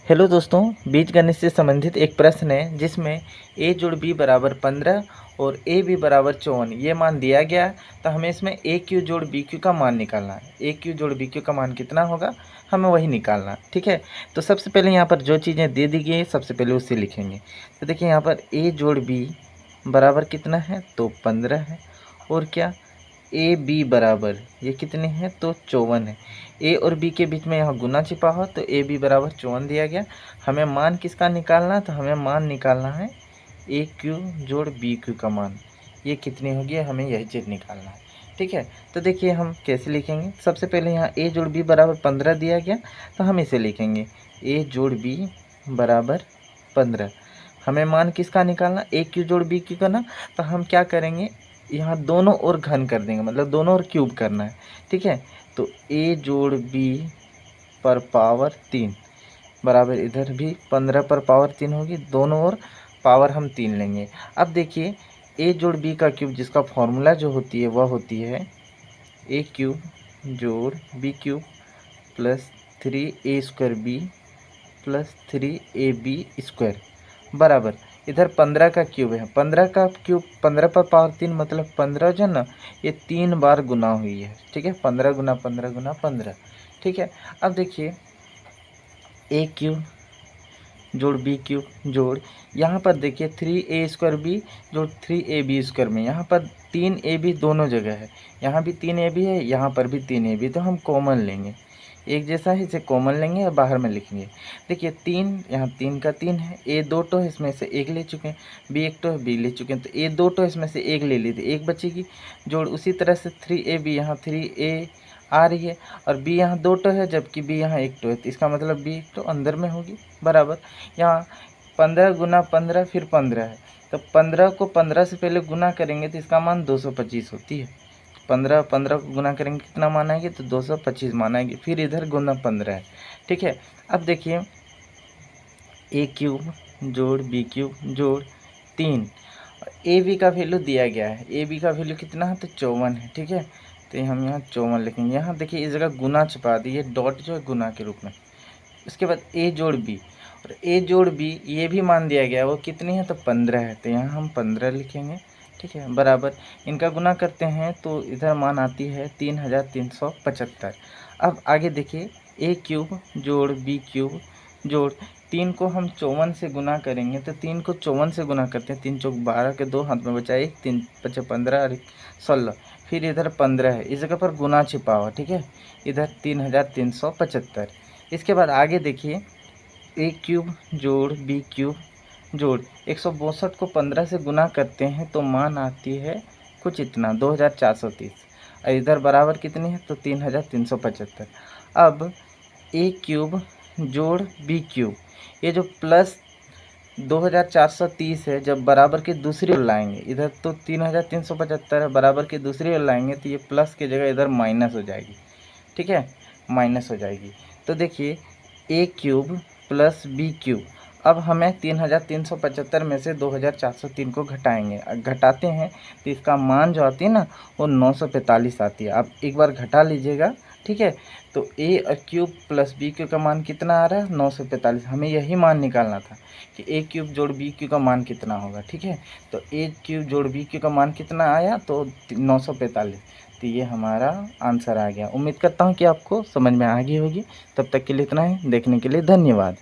Hello दोस्तों, बीजगणित से संबंधित एक प्रश्न है जिसमें a जोड़ b बराबर 15 और a b बराबर 54 ये मान दिया गया है। तो हमें इसमें a क्यू जोड़ b क्यू का मान निकालना है। a क्यू जोड़ b क्यू का मान कितना होगा हमें वही निकालना है। ठीक है, तो सबसे पहले यहाँ पर जो चीज़ें दे दी गई है सबसे पहले उससे लिखेंगे। तो देखिए यहाँ पर a जोड़ b बराबर कितना है तो 15 है, और क्या ए बी बराबर ये कितने हैं तो 54 है। ए और बी के बीच में यहाँ गुना छिपा हो तो ए बी बराबर 54 दिया गया। हमें मान किसका निकालना है तो हमें मान निकालना है ए क्यू जोड़ बी क्यू का मान, ये कितनी होगी हमें यही चीज़ निकालना है। ठीक है, तो देखिए हम कैसे लिखेंगे। सबसे पहले यहाँ ए जोड़ बी बराबर 15 दिया गया, तो हम इसे लिखेंगे ए जोड़ बी बराबर 15। हमें मान किसका निकालना ए क्यू जोड़ बी क्यू का ना, तो हम क्या करेंगे यहाँ दोनों ओर घन कर देंगे, मतलब दोनों ओर क्यूब करना है। ठीक है, तो a जोड़ b पर पावर 3 बराबर इधर भी 15 पर पावर 3 होगी, दोनों ओर पावर हम 3 लेंगे। अब देखिए a जोड़ b का क्यूब जिसका फॉर्मूला जो होती है वह होती है a क्यूब जोड़ b cube plus 3a² b plus 3ab square बराबर इधर 15 का क्यूब है। 15 का क्यूब 15 पर पावर 3 मतलब 15 जो है ना ये 3 बार गुना हुई है। ठीक है, 15 गुना 15 गुना 15। ठीक है, अब देखिए ए क्यूब जोड़ बी क्यूब जोड़ यहाँ पर देखिए 3a² b जोड़ 3ab² में यहाँ पर 3ab दोनों जगह है, यहाँ भी 3ab है यहाँ पर भी 3ab, तो हम कॉमन लेंगे, एक जैसा है इसे कॉमन लेंगे और बाहर में लिखेंगे। देखिए 3 यहाँ 3 का 3 है, ए 2 टो है इसमें से एक ले चुके हैं, बी 1 टो है बी ले चुके हैं, तो ए 2 टो इसमें से एक ले ली थी एक बचेगी जोड़ उसी तरह से 3ab यहाँ 3a आ रही है और b यहाँ 2 टो है जबकि b यहाँ 1 टो है, तो इसका मतलब b 1 टो अंदर में होगी बराबर। यहाँ 15 गुना 15 फिर 15 है, तो 15 को 15 से पहले गुना करेंगे तो इसका मान 225 होती है। 15 15 को गुना करेंगे कितना मान आएगी तो 225 मान आएगी, फिर इधर गुना 15 है। ठीक है, अब देखिए ए क्यूब जोड़ बी क्यूब जोड़ 3, ए बी का वैल्यू दिया गया है, ए बी का वैल्यू कितना है तो 54 है। ठीक है, तो हम यहाँ 54 लिखेंगे। यहाँ देखिए इस जगह गुना छुपा दी है, डॉट जो है गुना के रूप में। उसके बाद ए जोड़ बी, और ए जोड़ बी ये भी मान दिया गया वो कितनी है तो 15 है, तो यहाँ हम 15 लिखेंगे। ठीक है, बराबर इनका गुना करते हैं तो इधर मान आती है 3375। अब आगे देखिए ए क्यूब जोड़ बी क्यूब जोड़ 3 को हम 54 से गुना करेंगे, तो 3 को 54 से गुना करते हैं, 3 चौक 12 के 2 हाथ में बचा 1, 3 5 15 और 16, फिर इधर 15 है, इस जगह पर गुना छिपा हुआ। ठीक है, इधर 3375। इसके बाद आगे देखिए ए क्यूब जोड़ बी क्यूब जोड़ 162 को 15 से गुना करते हैं तो मान आती है कुछ इतना 2430, और इधर बराबर कितनी है तो 3375। अब ए क्यूब जोड़ बी क्यूब ये जो प्लस 2430 है जब बराबर की दूसरी ओर लाएंगे, इधर तो 3375 है, बराबर की दूसरी ओर लाएंगे तो ये प्लस की जगह इधर माइनस हो जाएगी। ठीक है, माइनस हो जाएगी। तो देखिए ए क्यूब प्लस बी क्यूब, अब हमें 3375 में से 2403 को घटाएंगे, घटाते हैं तो इसका मान जो आती है ना वो 945 आती है। आप एक बार घटा लीजिएगा। ठीक है, तो ए क्यूब प्लस बी क्यूब का मान कितना आ रहा है 945। हमें यही मान निकालना था कि ए क्यूब जोड़ बी क्यूब का मान कितना होगा। ठीक है, तो ए क्यूब जोड़ बी क्यूब का मान कितना आया तो 945, तो ये हमारा आंसर आ गया। उम्मीद करता हूँ कि आपको समझ में आ गई होगी। तब तक के लिए इतना ही, देखने के लिए धन्यवाद।